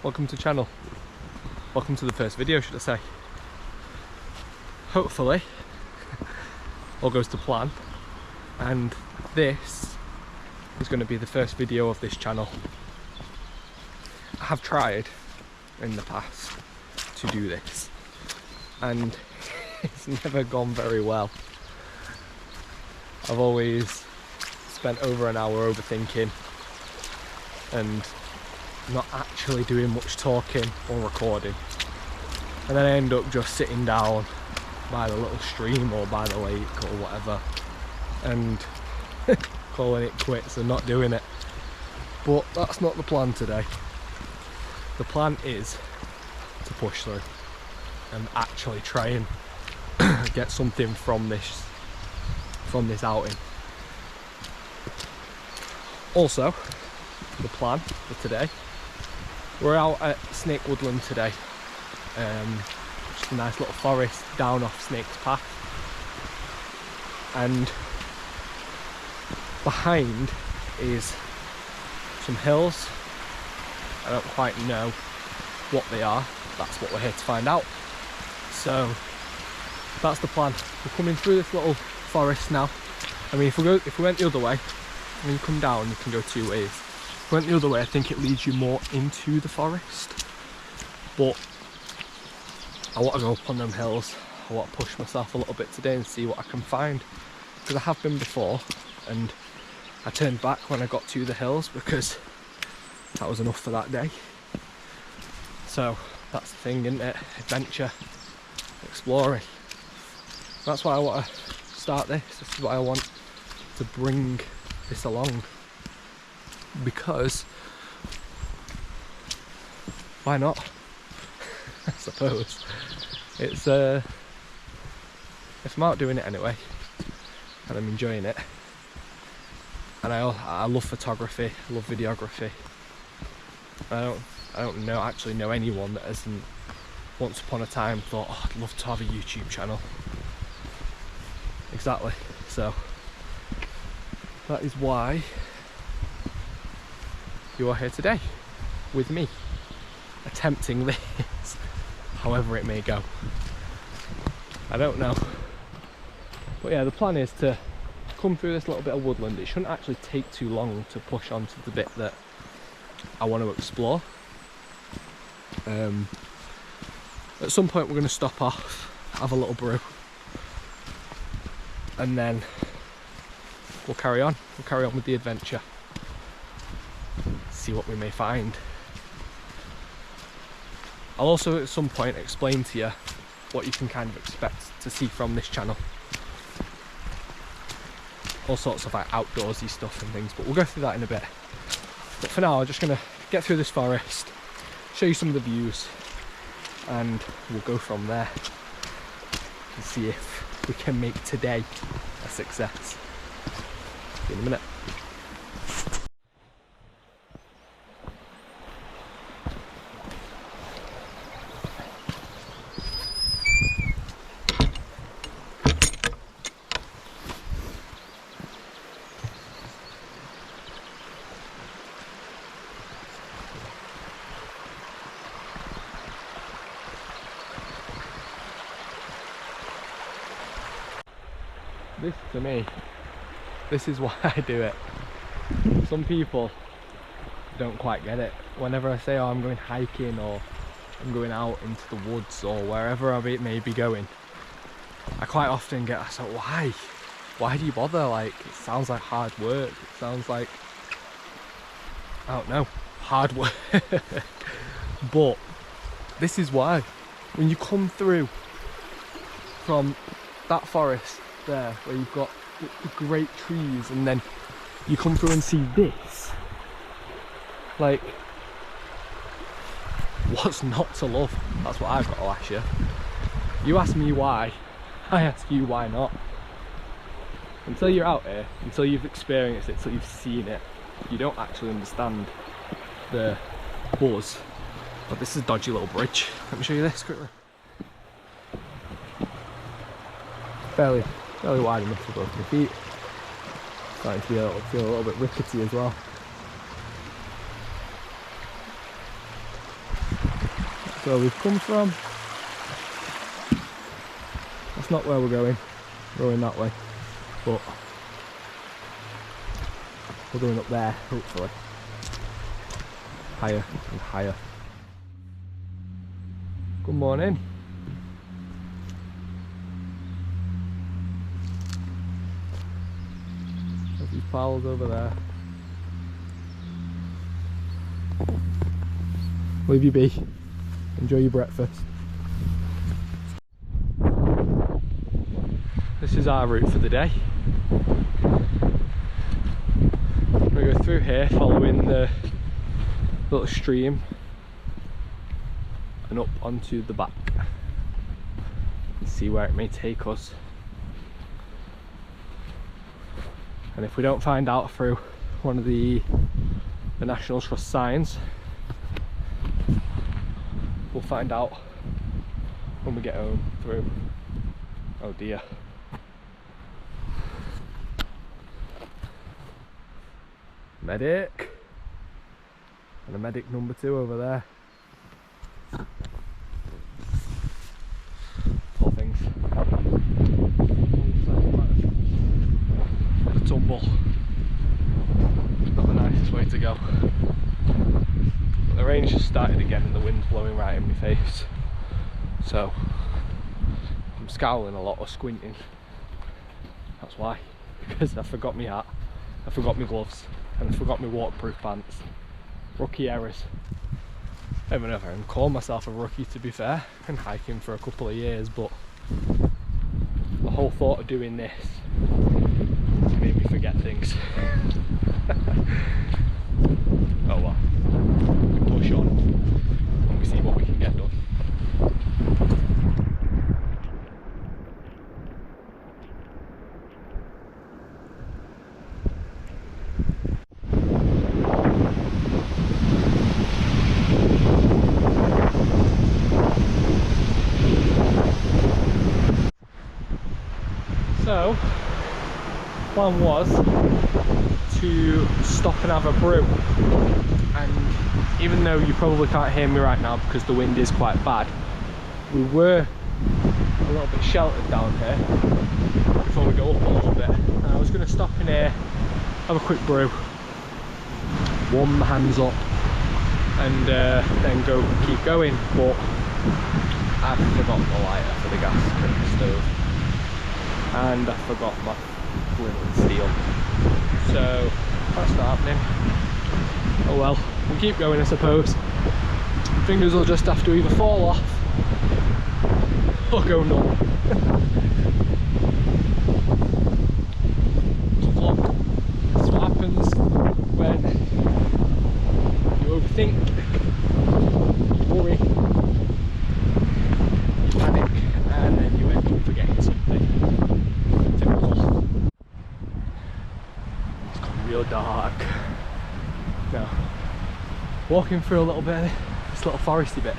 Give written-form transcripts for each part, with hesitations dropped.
welcome to the channel. Welcome to the first video, should I say. Hopefully all goes to plan, and this is going to be the first video of this channel. I have tried in the past to do this and it's never gone very well. I've always spent over an hour overthinking and not actually doing much talking or recording, and then I end up just sitting down by the little stream or by the lake or whatever and calling it quits and not doing it. But that's not the plan today. The plan is to push through and actually try and get something from this outing. Also, the plan for today, we're out at Snake Woodland today. Just a nice little forest down off Snake's Path, and behind is some hills. I don't quite know what they are. That's what we're here to find out. So that's the plan. We're coming through this little forest now. I mean, if we went the other way, when you come down, you can go two ways. If we went the other way, I think it leads you more into the forest. But I want to go up on them hills. I want to push myself a little bit today and see what I can find. Because I have been before, and I turned back when I got to the hills because that was enough for that day. So that's the thing, isn't it? Adventure, exploring. That's why I want to start this. This is why I want to bring this along. Because why not? I suppose. It's if I'm out doing it anyway and I'm enjoying it, and I love photography, I love videography. I don't actually know anyone that hasn't once upon a time thought, oh, I'd love to have a YouTube channel. Exactly. So that is why you are here today with me, attempting this, however it may go. I don't know. But yeah, the plan is to come through this little bit of woodland. It shouldn't actually take too long to push onto the bit that I want to explore. At some point we're going to stop off, have a little brew, and then we'll carry on with the adventure, see what we may find. I'll also at some point explain to you what you can kind of expect to see from this channel. All sorts of like outdoorsy stuff and things, but we'll go through that in a bit. But for now, I'm just going to get through this forest, show you some of the views, and we'll go from there and see if we can make today a success. See you in a minute. This, to me, this is why I do it. Some people don't quite get it. Whenever I say, oh, I'm going hiking or I'm going out into the woods or wherever I may be going, I quite often get asked, why? Why do you bother? Like, it sounds like hard work. It sounds like, I don't know, hard work. But this is why. When you come through from that forest there, where you've got the great trees, and then you come through and see this, like, what's not to love? That's what I've got to ask you. You ask me why, I ask you why not. Until you're out here, until you've experienced it, until you've seen it, you don't actually understand the buzz. But this is a dodgy little bridge. Let me show you this quickly. Fairly wide enough for both my feet. Starting to feel a little bit rickety as well. where we've come from. That's not where we're going. We're going that way. But we're going up there, hopefully. Higher and higher. Good morning. There's these pals over there. Leave you be. Enjoy your breakfast. This is our route for the day. We're going to go through here following the little stream and up onto the back and see where it may take us. And if we don't find out through one of the National Trust signs, we'll find out when we get home through, oh dear, medic, and a medic number 2 over there. Poor things. A tumble. Not the nicest way to go. But the rain's just started again and the wind's blowing right in my face. So I'm scowling a lot or squinting. That's why. Because I forgot my hat, I forgot my gloves, and I forgot my waterproof pants. Rookie errors. I haven't ever called myself a rookie, to be fair. I've been hiking for a couple of years, but the whole thought of doing this made me forget things. Oh well, we push on and we see what we can get done. So, plan was to stop and have a brew, and even though you probably can't hear me right now because the wind is quite bad, we were a little bit sheltered down here before we go up a little bit, and I was going to stop in here, have a quick brew, warm my hands up, and then keep going, but I forgot the lighter for the gas stove. And I forgot my flint and steel, so that's not happening. Oh well, we'll keep going I suppose. Fingers will just have to either fall off or go numb. Tough luck. That's what happens when you overthink, you worry, you panic, and then you end up forgetting something. Real dark. Now, walking through a little bit of this little foresty bit,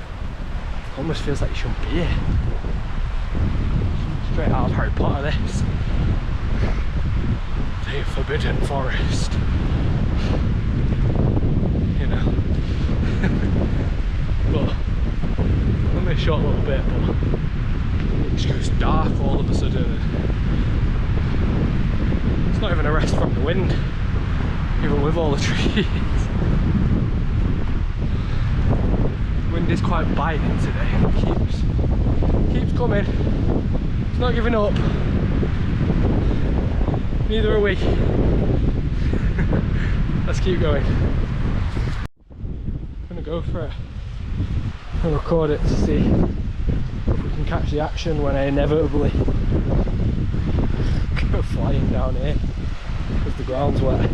almost feels like you shouldn't be here. Straight out of Harry Potter this. The Forbidden Forest. You know. But only a short little bit, but it just goes dark all of a sudden. It's not even a rest from the wind, even with all the trees. The wind is quite biting today. It keeps coming. It's not giving up. Neither are we. Let's keep going. I'm gonna go for it and record it to see if we can catch the action when I inevitably go flying down here because the ground's wet.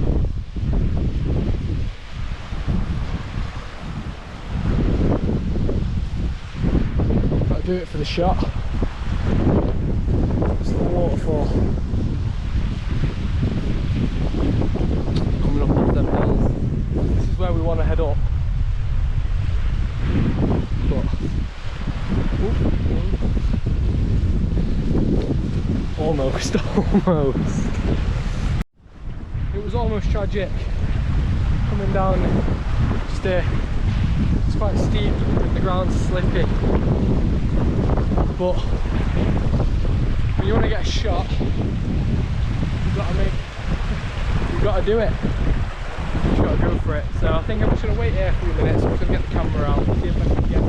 Do it for the shot. It's the waterfall coming up one of them hills. This is where we want to head up. But almost. It was almost tragic coming down just a quite steep, the ground's slippy. But when you want to get a shot, you've got to do it. You've got to go for it. So I think I'm just going to wait here for a few minutes. I'm just going to get the camera out, see if I can get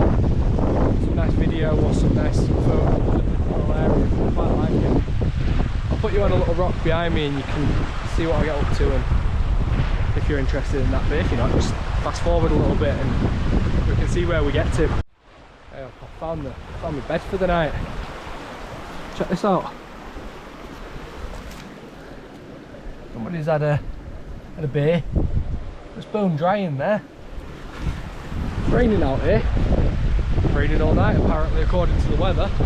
some nice video or some nice photos of the whole area. I quite like it. I'll put you on a little rock behind me and you can see what I get up to, and if you're interested in that. But if you're not, just fast forward a little bit and we can see where we get to. Hey, I found my bed for the night. Check this out. Somebody's had a bay. It's bone dry in there. It's raining out here. It's raining all night apparently, according to the weather. I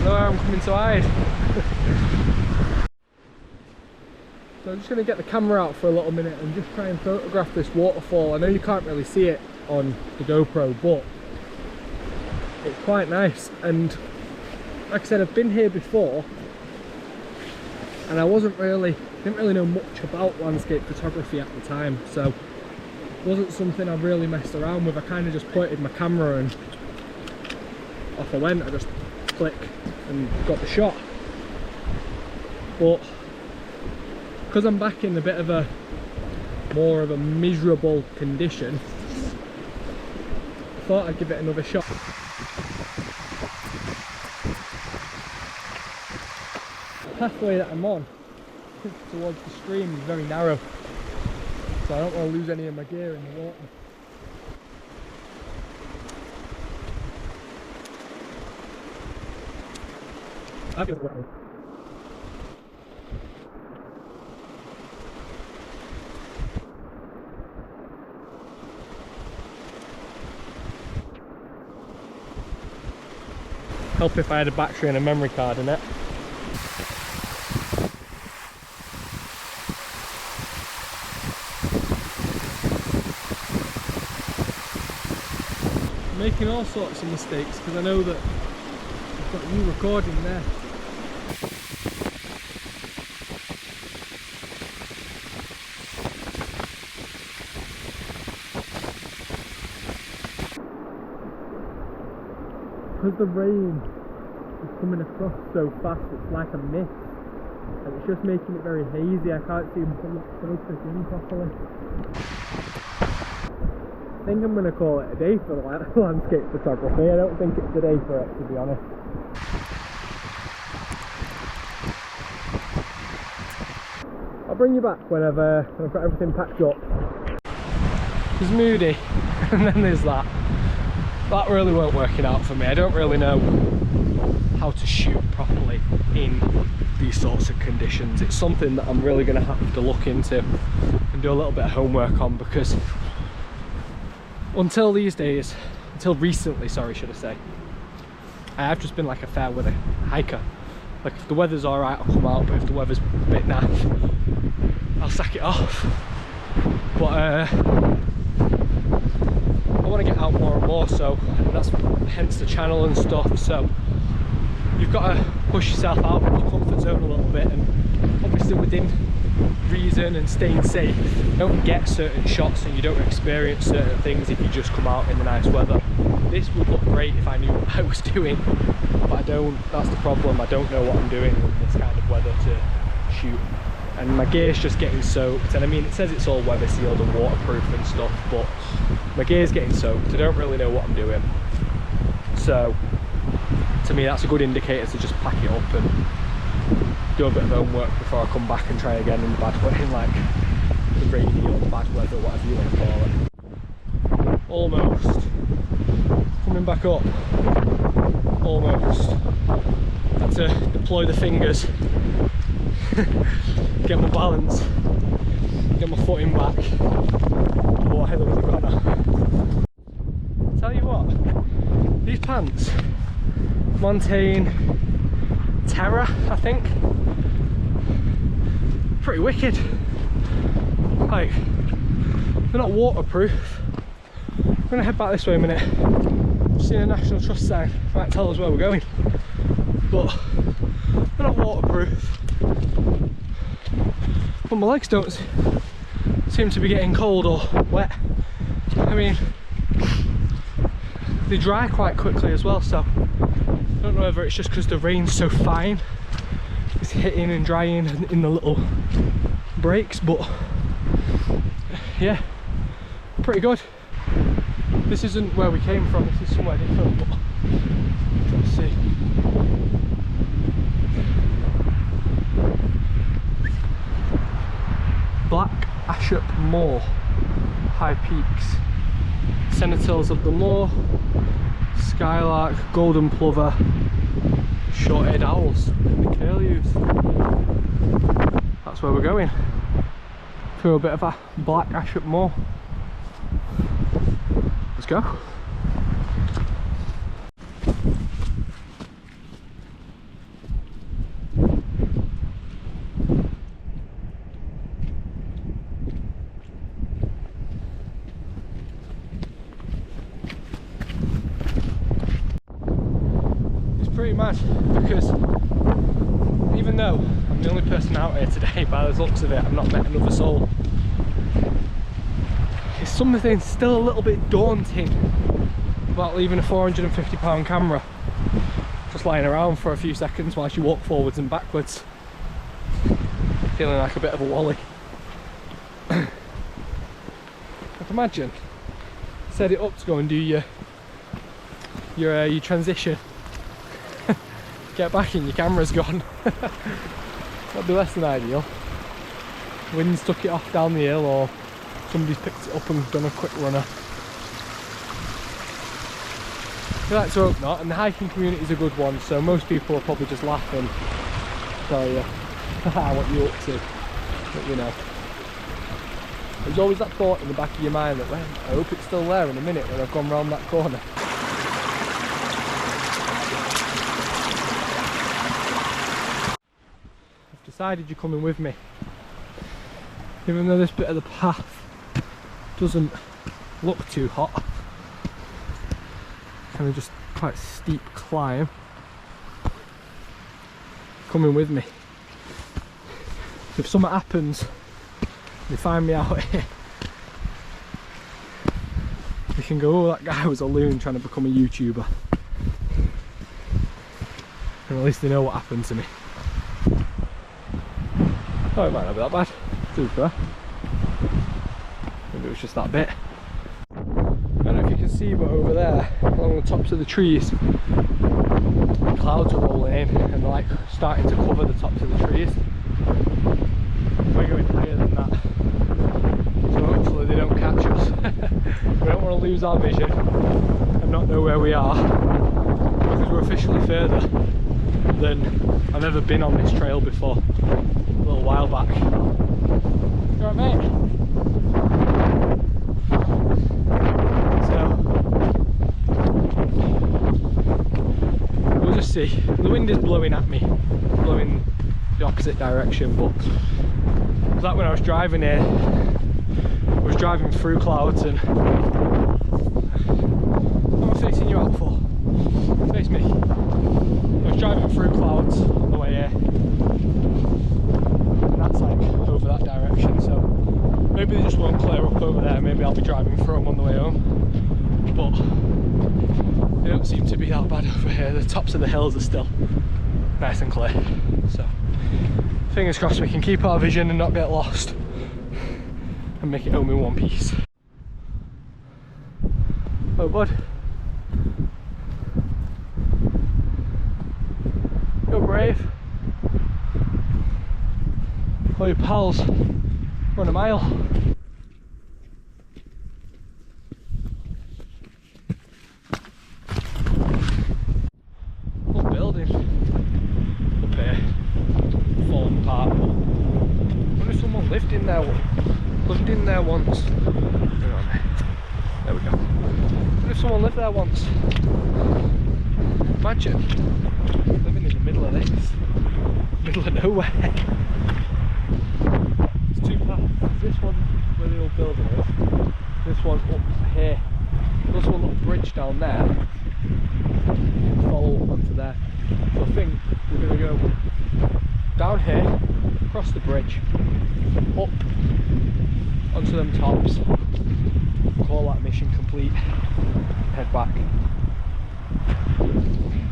know where I'm coming to hide. So I'm just going to get the camera out for a little minute and just try and photograph this waterfall. I know you can't really see it on the GoPro, but it's quite nice. And like I said, I've been here before and I didn't really know much about landscape photography at the time, so it wasn't something I really messed around with. I kind of just pointed my camera and off I went. I just click and got the shot. But because I'm back in a bit of a more of a miserable condition, I thought I'd give it another shot. The pathway that I'm on towards the stream is very narrow, so I don't want to lose any of my gear in the water. Help if I had a battery and a memory card in it. I'm making all sorts of mistakes because I know that I've got you recording there. Because the rain is coming across so fast, it's like a mist, and it's just making it very hazy. I can't see focus in properly. I think I'm going to call it a day for landscape photography. I don't think it's a day for it, to be honest. I'll bring you back when I've got everything packed up. There's Moody, and then there's that. That really weren't working out for me. I don't really know how to shoot properly in these sorts of conditions. It's something that I'm really going to have to look into and do a little bit of homework on, because until recently, should I say, I have just been like a fair weather hiker. Like if the weather's alright, I'll come out, but if the weather's a bit naff, I'll sack it off. But I want to get out more and more, so that's hence the channel and stuff. So you've got to push yourself out of your comfort zone a little bit, and obviously within reason and staying safe. You don't get certain shots and you don't experience certain things if you just come out in the nice weather. This would look great if I knew what I was doing, but I don't. That's the problem. I don't know what I'm doing with this kind of weather to shoot, and my gear's just getting soaked. And I mean, it says it's all weather sealed and waterproof and stuff, but my gear's getting soaked. I don't really know what I'm doing, so to me that's a good indicator to just pack it up and do a bit of homework before I come back and try again in the bad weather, in like the rainy or the bad weather, whatever you want to call it. Almost coming back up. Almost. Had to deploy the fingers, get my balance, get my footing back. Oh, I there was a corner. Tell you what, these pants, Montane Terra, I think, pretty wicked. Like, they're not waterproof. I'm gonna head back this way a minute. Just seen a National Trust sign, might tell us where we're going, but they're not waterproof. But my legs don't seem to be getting cold or wet. I mean, they dry quite quickly as well, so I don't know whether it's just because the rain's so fine, it's hitting and drying in the little breaks, but yeah, pretty good. This isn't where we came from, this is somewhere different, but let's see. Black Ashop Moor, High Peaks, Sentinels of the Moor, Skylark, Golden Plover, Short-eared Owls, and the Curlews. That's where we're going, through a bit of a Black Ashop Moor. Let's go. Pretty mad, because even though I'm the only person out here today, by the looks of it, I've not met another soul. It's something still a little bit daunting about leaving a £450 camera just lying around for a few seconds whilst you walk forwards and backwards, feeling like a bit of a wally. I can imagine set it up to go and do your transition. Get back and your camera's gone. That'd be less than ideal. Wind's took it off down the hill, or somebody's picked it up and done a quick runner. I like to hope not, and the hiking community is a good one, so most people will probably just laugh and tell you what you're up to, but you know. There's always that thought in the back of your mind that, well, I hope it's still there in a minute when I've gone round that corner. Decided you're coming with me, even though this bit of the path doesn't look too hot, kind of just quite steep climb. Coming with me. If something happens, they find me out here, they can go, oh, that guy was a loon trying to become a YouTuber, and at least they know what happened to me. Oh, it might not be that bad, to be fair. Maybe it was just that bit. I don't know if you can see, but over there, along the tops of the trees, the clouds are rolling in and they're like starting to cover the tops of the trees. We're going higher than that, so hopefully they don't catch us. We don't want to lose our vision and not know where we are, because we're officially further than I've ever been on this trail before. A little while back. You alright, mate? So we'll just see. The wind is blowing at me, blowing the opposite direction, but it was like when I was driving here, I was driving through clouds and what am I facing you out for? Face me. I was driving through clouds on the way here. Like over that direction, so maybe they just won't clear up over there. Maybe I'll be driving through them on the way home, but they don't seem to be that bad over here. The tops of the hills are still nice and clear, so fingers crossed we can keep our vision and not get lost and make it home in one piece. Oh bud, you're brave. All your pals run a mile. Little building up here, falling apart. I wonder if someone lived in there once. Hang on. There we go. I wonder if someone lived there once. Imagine living in the middle of this, middle of nowhere. This one where the old building is, this one up here, there's one little bridge down there, follow up onto there. So I think we're going to go down here, across the bridge, up onto them tops, call that mission complete, head back.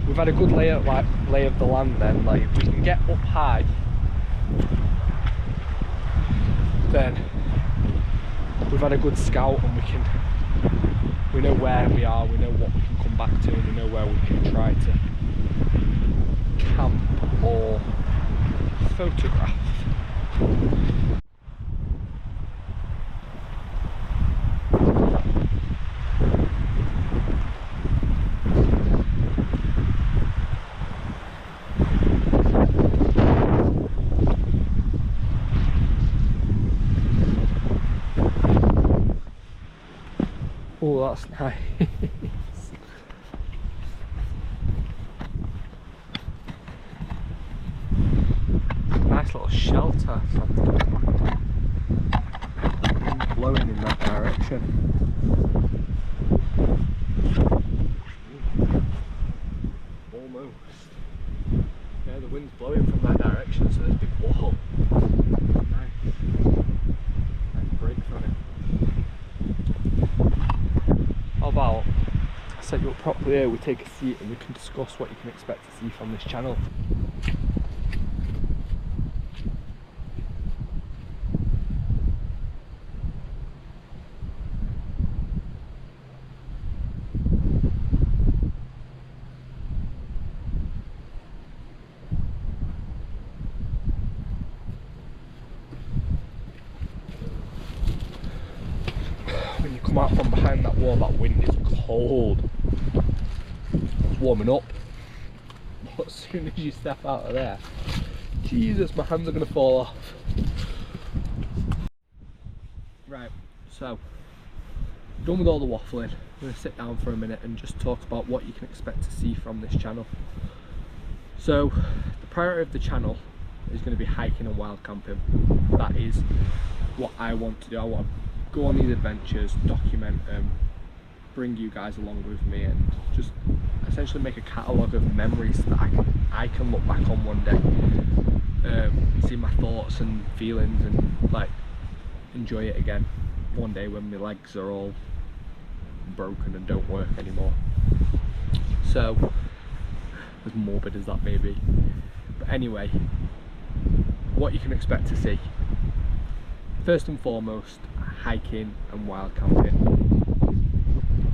We've had a good lay of the land then, like if we can get up high, then we've had a good scout and we know where we are, we know what we can come back to, and we know where we can try to camp or photograph. Oh, that's nice. Nice little shelter. Blowing in that direction. Almost. Yeah, the wind's blowing from that direction, so there's a big wall. Nice. Nice breaks on it. How about I set you up properly here, we take a seat and we can discuss what you can expect to see from this channel. When you come out from behind that wall, that wind is cold. It's warming up. But as soon as you step out of there, Jesus, my hands are going to fall off. Right, so done with all the waffling. I'm going to sit down for a minute and just talk about what you can expect to see from this channel. So the priority of the channel is going to be hiking and wild camping. That is what I want to do. I want to go on these adventures, document them, bring you guys along with me, and just essentially make a catalogue of memories that I can look back on one day, see my thoughts and feelings, and like enjoy it again one day when my legs are all broken and don't work anymore. So as morbid as that may be, but anyway, what you can expect to see. First and foremost, hiking and wild camping.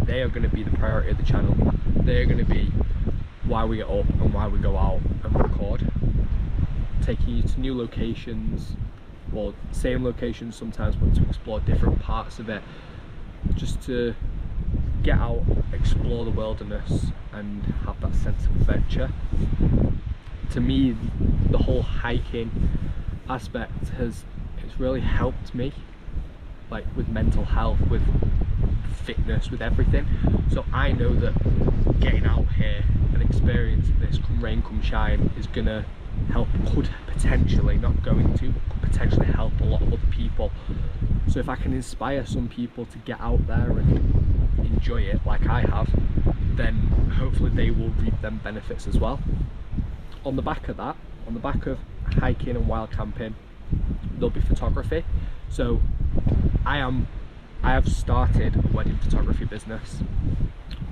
They are going to be the priority of the channel. They are going to be why we get up and why we go out and record. Taking you to new locations, or same locations sometimes, but to explore different parts of it. Just to get out, explore the wilderness and have that sense of adventure. To me, the whole hiking aspect it's really helped me, like with mental health, with fitness, with everything. So I know that getting out here and experiencing this, come rain come shine, is gonna help, could potentially, not going to, could potentially help a lot of other people. So if I can inspire some people to get out there and enjoy it like I have, then hopefully they will reap them benefits as well. On the back of that, on the back of hiking and wild camping, there'll be photography. So I have started a wedding photography business.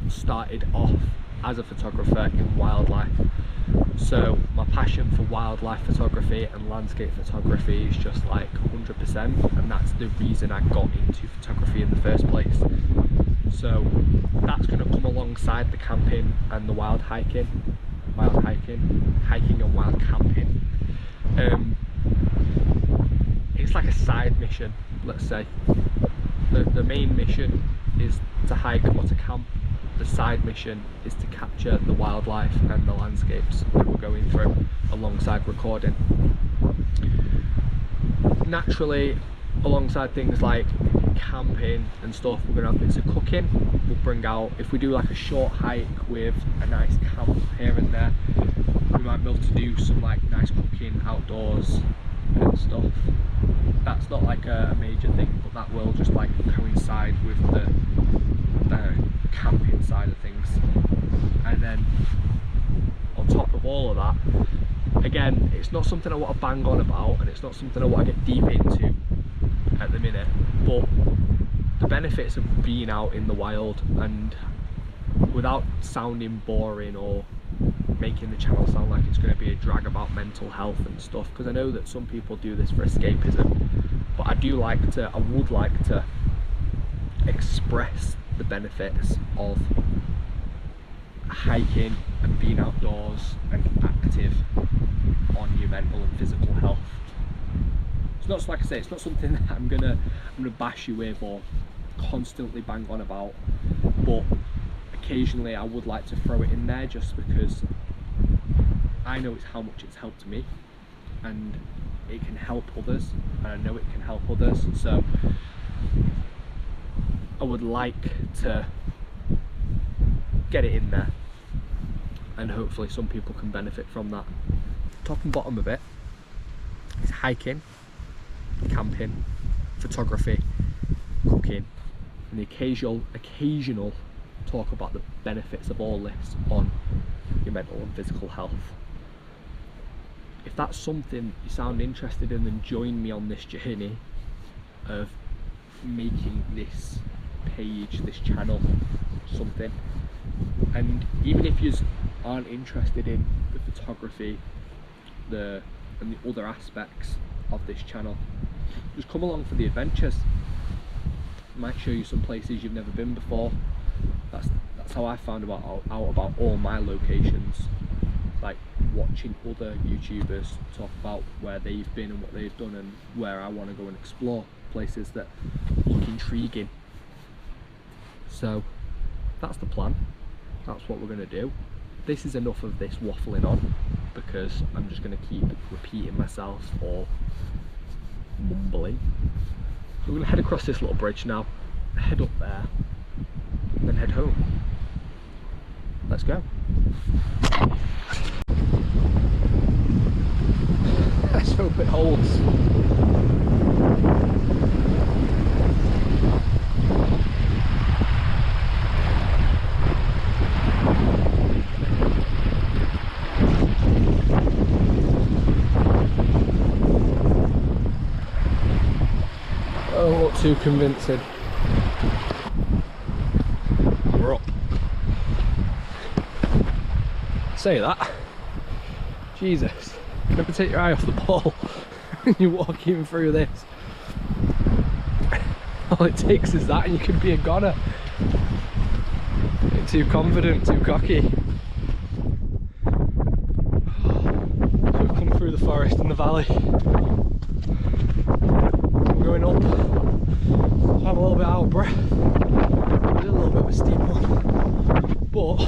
Started off as a photographer in wildlife. So my passion for wildlife photography and landscape photography is just like 100%, and that's the reason I got into photography in the first place. So that's going to come alongside the camping and the hiking and wild camping. It's like a side mission, let's say. The main mission is to hike or to camp. The side mission is to capture the wildlife and the landscapes that we're going through alongside recording. Naturally, alongside things like camping and stuff, we're going to have bits of cooking. We'll bring out, if we do like a short hike with a nice camp here and there, we might be able to do some like nice cooking outdoors and stuff. That's not like a major thing, but that will just like coincide with the camping side of things. And then on top of all of that, again, it's not something I want to bang on about, and it's not something I want to get deep into at the minute, but the benefits of being out in the wild, and without sounding boring or making the channel sound like it's going to be a drag about mental health and stuff, because I know that some people do this for escapism, but I would like to express the benefits of hiking and being outdoors and active on your mental and physical health. It's not, like I say, it's not something that I'm gonna bash you with or constantly bang on about, but occasionally I would like to throw it in there just because I know it's how much it's helped me, and it can help others, and I know it can help others, so I would like to get it in there, and hopefully some people can benefit from that. Top and bottom of it is hiking, camping, photography, cooking, and the occasional talk about the benefits of all this on your mental and physical health. If that's something you sound interested in, then join me on this journey of making this page, this channel, something. And even if you aren't interested in the photography and the other aspects of this channel, just come along for the adventures. I might show you some places you've never been before. That's how I found out about all my locations, like watching other YouTubers talk about where they've been and what they've done, and where I want to go and explore places that look intriguing. So that's the plan, that's what we're going to do. This is enough of this waffling on, because I'm just going to keep repeating myself or mumbling. We're going to head across this little bridge now, head up there, and then head home. Let's go. Let's hope it holds. Oh, not too convincing. We're up. Say that. Jesus. Never take your eye off the ball when you're walking through this. All it takes is that and you can be a goner. Get too confident, too cocky. So we've come through the forest and the valley. We're going up. So I'm a little bit out of breath. It's a little bit of a steep one, but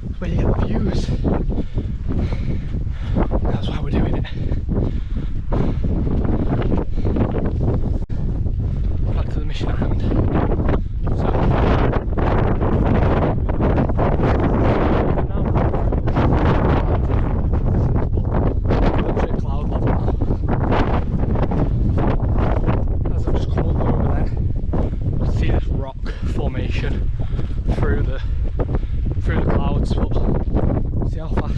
it's where you get the views. That's why we're doing it. Back to the mission at hand. So, now, cloud level now. As I've just come up over there, I see this rock formation through the clouds, but see how fast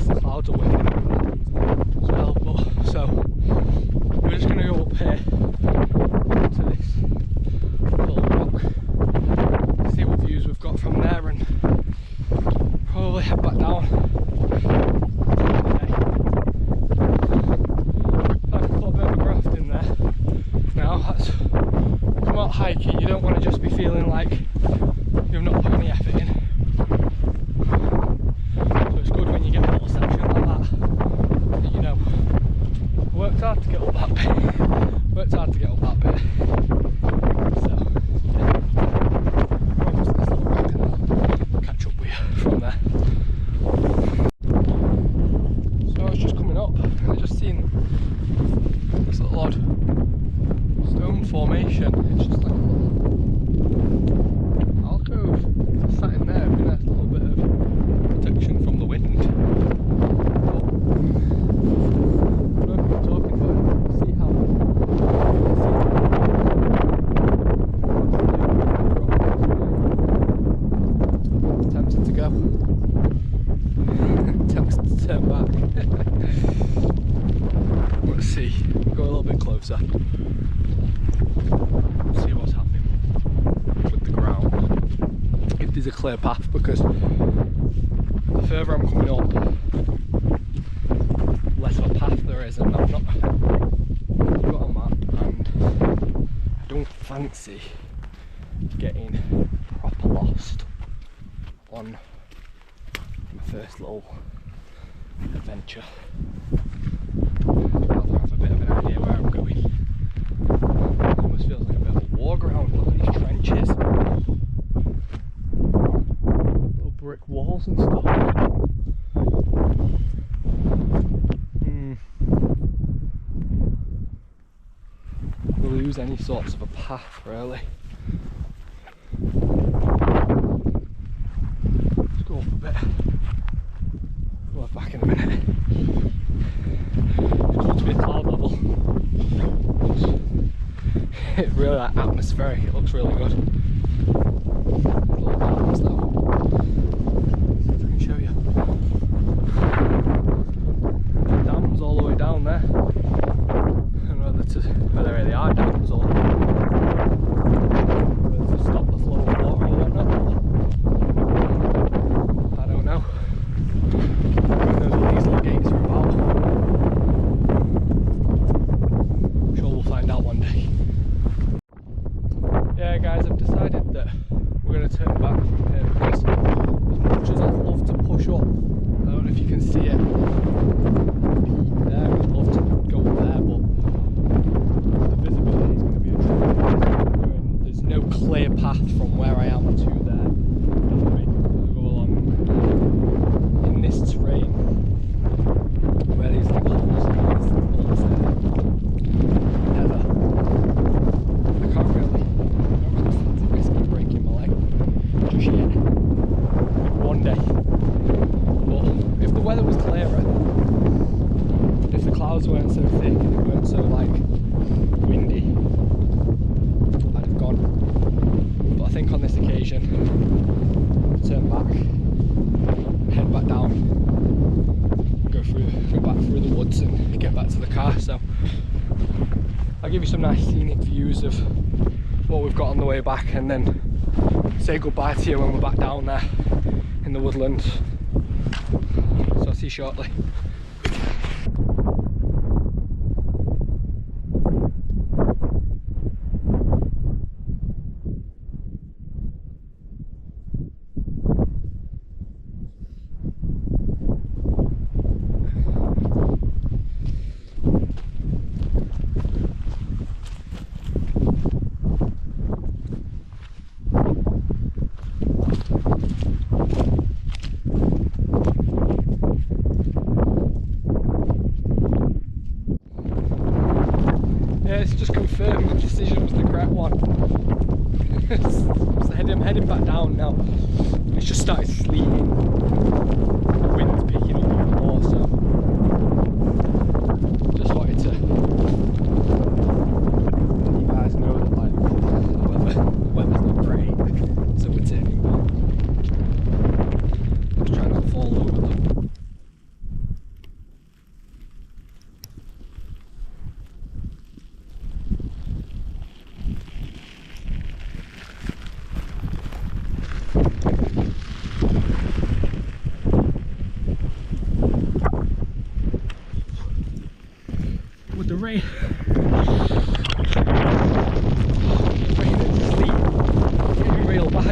to turn back. Let's see, go a little bit closer. See what's happening with the ground. If there's a clear path, because the further I'm coming up, less of a path there is, and I've not got a map, and I don't fancy getting proper lost on my first little adventure. I'd rather have a bit of an idea where I'm going. It almost feels like a bit of a war ground. Look at these trenches. Little brick walls and stuff. We'll lose any sorts of a path, really. Let's go up a bit. We'll be back in a minute. It's going to be a cloud level. It's really like atmospheric, it looks really good. Little dams though. See if I can show you. The dams all the way down there. I don't know whether they are dams or whether to stop the flow of water or whatnot. I don't know. Who knows what these little gates are about. I'm sure we'll find out one day. Yeah guys, I've decided that we're going to turn back from here because as much as I'd love to push up, I don't know if you can see it, there, I'd love to go there, but the visibility is going to be a trouble. There's no clear path from where I am to there for me to go along in this terrain where these like holes and these heather. I can't really risky breaking my leg just yet. Maybe one day. But if the weather was clearer, if the clouds weren't so thick and it weren't so like windy, I'd have gone. But I think on this occasion, I'll turn back and head back down and go back through the woods and get back to the car. So I'll give you some nice scenic views of what we've got on the way back, and then say goodbye to you when we're back down there in the woodlands. So I'll see you shortly. It's just confirmed the decision was the correct one. I'm heading back down now. It's just started sleeting. The wind's picking up even more, so just wanted to let you guys know that like the weather's not great, so we're turning back. Just trying not to fall over them. With the rain and sleet, it's getting real bad. I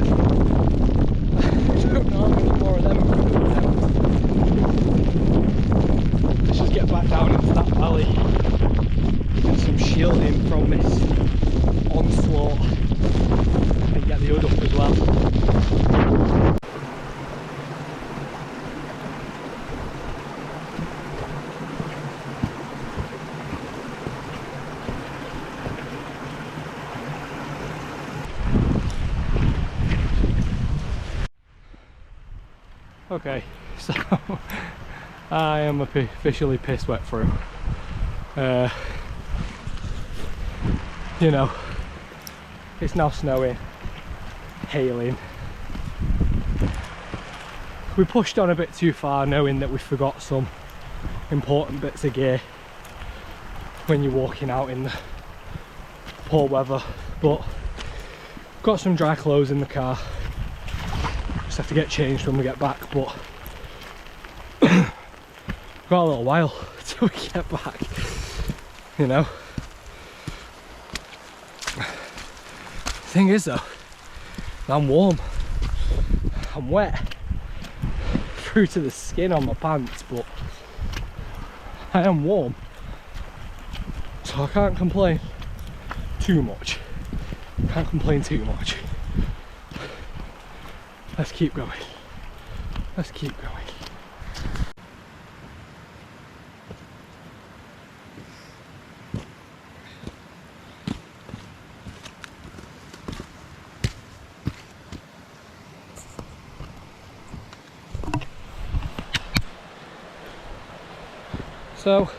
don't know how many more of them are going to attempt. Let's just get back down into that valley, get some shielding from this onslaught, and get the hood up as well. Okay, so I am officially piss wet through. You know, it's now snowing, hailing. we pushed on a bit too far, knowing that we forgot some important bits of gear when you're walking out in the poor weather. But got some dry clothes in the car, just have to get changed when we get back, but got a little while till we get back, you know. Thing is though, I'm warm, I'm wet through to the skin on my pants, but I am warm, so I can't complain too much. Can't complain too much. Let's keep going. Let's keep going. So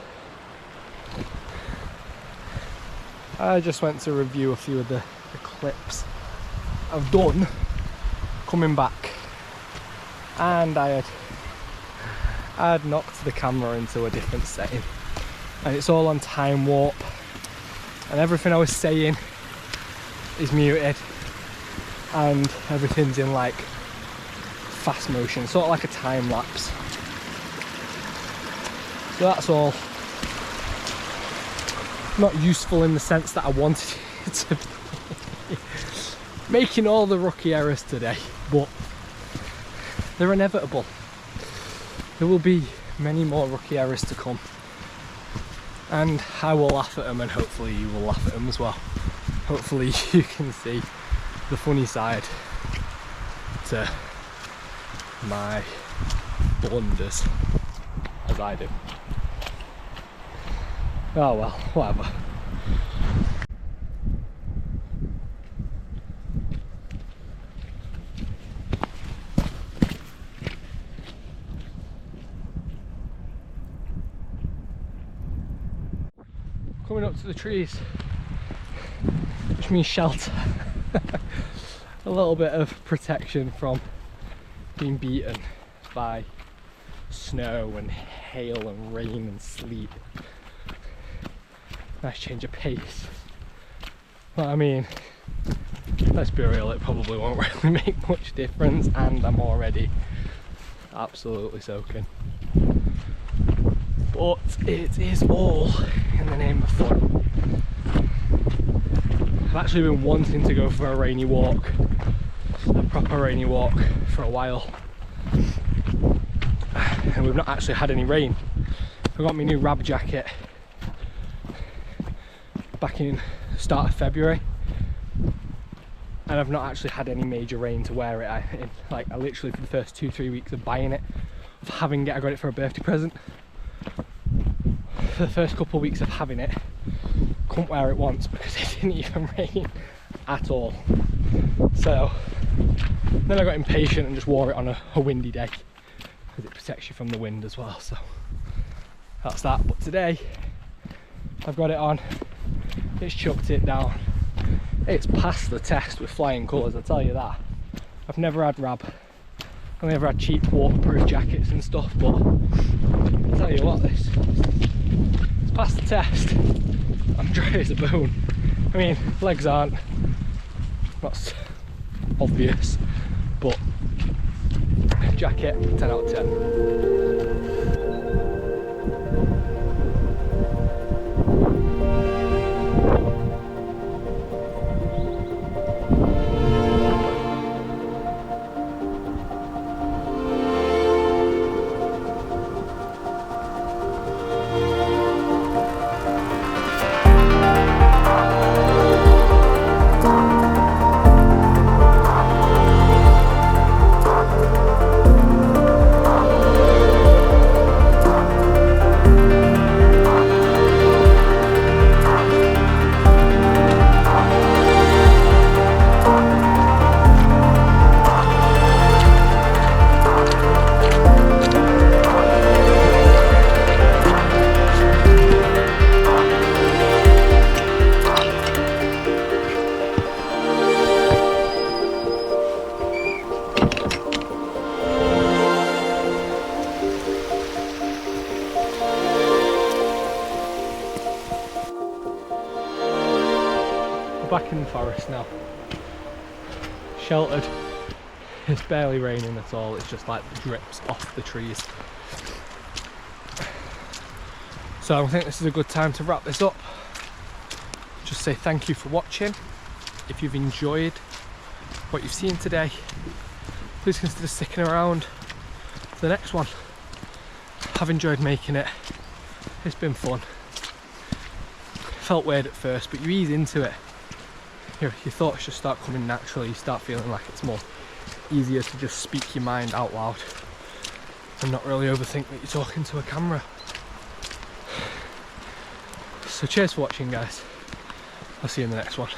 I just went to review a few of the clips I've done coming back, and I had knocked the camera into a different setting, and it's all on time warp, and everything I was saying is muted, and everything's in like fast motion, sort of like a time lapse. So that's all not useful in the sense that I wanted it to be. Making all the rookie errors today, but they're inevitable. There will be many more rookie errors to come, and I will laugh at them, and hopefully you will laugh at them as well. Hopefully you can see the funny side to my blunders as I do. Oh well, whatever. Coming up to the trees, which means shelter. A little bit of protection from being beaten by snow and hail and rain and sleet. Nice change of pace. But I mean, let's be real, it probably won't really make much difference, and I'm already absolutely soaking. But it is all in the name of fun. I've actually been wanting to go for a rainy walk, a proper rainy walk, for a while, and we've not actually had any rain. I got my new Rab jacket back in the start of February, and I've not actually had any major rain to wear it in. Like, I literally, for the first 2-3 weeks of buying it, of having it, I got it for a birthday present. For the first couple of weeks of having it, couldn't wear it once because it didn't even rain at all. So then I got impatient and just wore it on a windy day, because it protects you from the wind as well. So that's that. But today I've got it on, it's chucked it down, it's passed the test with flying colours, I'll tell you that. I've never had Rab, I've never had cheap waterproof jackets and stuff, but I'll tell you what, it's passed the test. I'm dry as a bone. I mean, legs aren't, that's obvious, but jacket, 10 out of 10. back in the forest now. Sheltered. It's barely raining at all, it's just like the drips off the trees. So I think this is a good time to wrap this up. Just say thank you for watching. If you've enjoyed what you've seen today, please consider sticking around for the next one. I've enjoyed making it. It's been fun. Felt weird at first, but you ease into it. Your thoughts just start coming naturally. You start feeling like it's more easier to just speak your mind out loud and not really overthink that you're talking to a camera. So cheers for watching, guys. I'll see you in the next one.